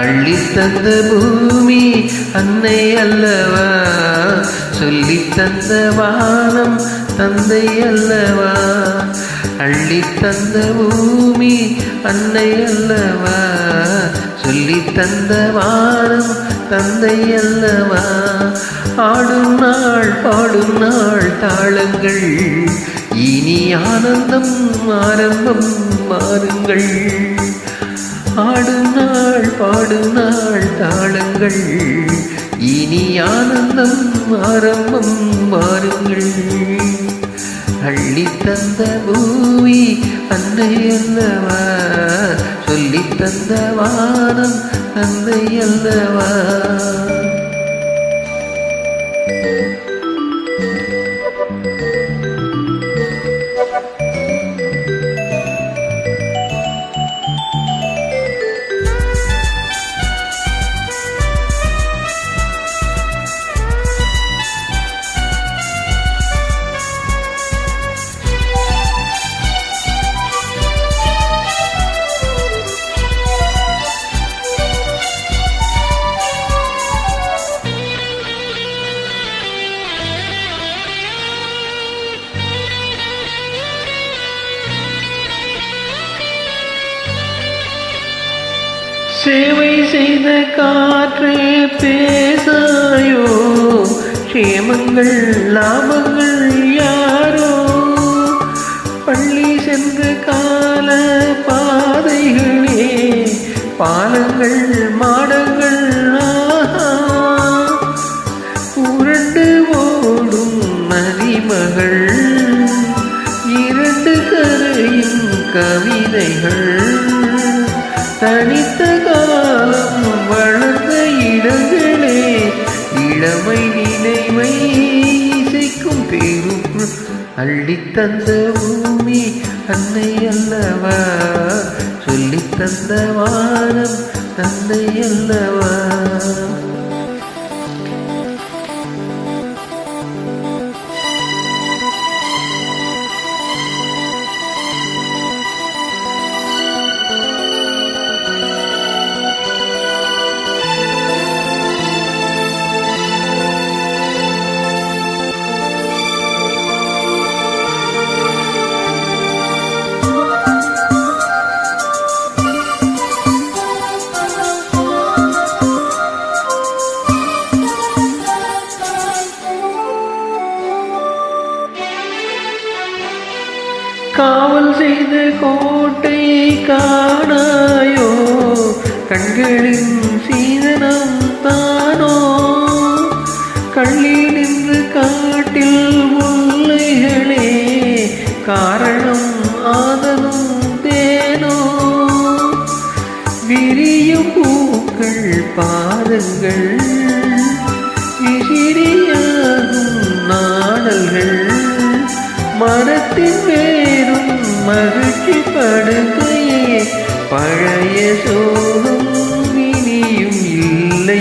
அள்ளித்தந்த பூமி அன்னை அல்லவா, சொல்லித்தந்த வானம் தந்தை அல்லவா. அள்ளித்தந்த பூமி அன்னை அல்லவா, சொல்லித்தந்த வானம் தந்தை அல்லவா. ஆடும் நாள் பாடும் நாள் தாளங்கள், இனி ஆனந்தம் ஆரம்பம் மாறுங்கள். ஆடும் நாள் பாடும் நாள் தாளங்கள், இனி ஆனந்தம் ஆரம்பம் மாறுங்கள். அள்ளித்தந்த பூமி அன்னை அல்லவா, சொல்லித்தந்த வானம் தந்தை அல்லவா. சேவை செய்த காற்றே பேசாயோ, க்ஷேமங்கள் லாபங்கள் யாரோ. பள்ளி சென்ற கால பாதைகளே, பாலங்கள் மாடங்கள் உருண்டு ஓடும் நதிமகள், இரண்டு கரையும் கவிதைகள். தனித்த காலம் வளர்ந்த இடங்களே, இளமை நினைவை இசைக்கும் பேரு. அள்ளித்தந்த பூமி அன்னை அல்லவா, சொல்லித்தந்த வானம் தந்தை அல்லவா. காவல் செய்த கோட்டை காணாயோ, கண்களின் சீதனம் தானோ. கள்ளி நின்று காட்டில் முல்லைகளே, காரணம் ஆதனும் தேனோ. விரியும் பூக்கள் பாதங்கள், விசிறியாகும் நாடல்கள். மரத்தின் வேறும் மகிழ்ச்சி படுகையே, பழைய சோகம் இனியும் இல்லை.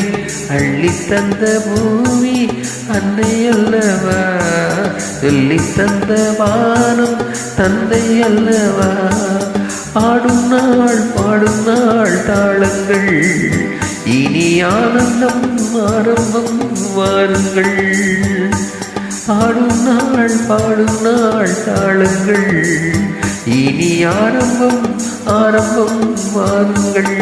அள்ளித்தந்த பூமி அன்னை அல்லவா, சொல்லித்தந்த வானம் தந்தை அல்லவா. ஆடும் நாள் பாடும் நாள் தாளங்கள், இனி ஆனந்தம் ஆரம்பம் வாருங்கள். ஆடும் நாள் பாடும் நாள் தாளங்கள், இனி ஆரம்பம் ஆரம்பம் வாருங்கள்.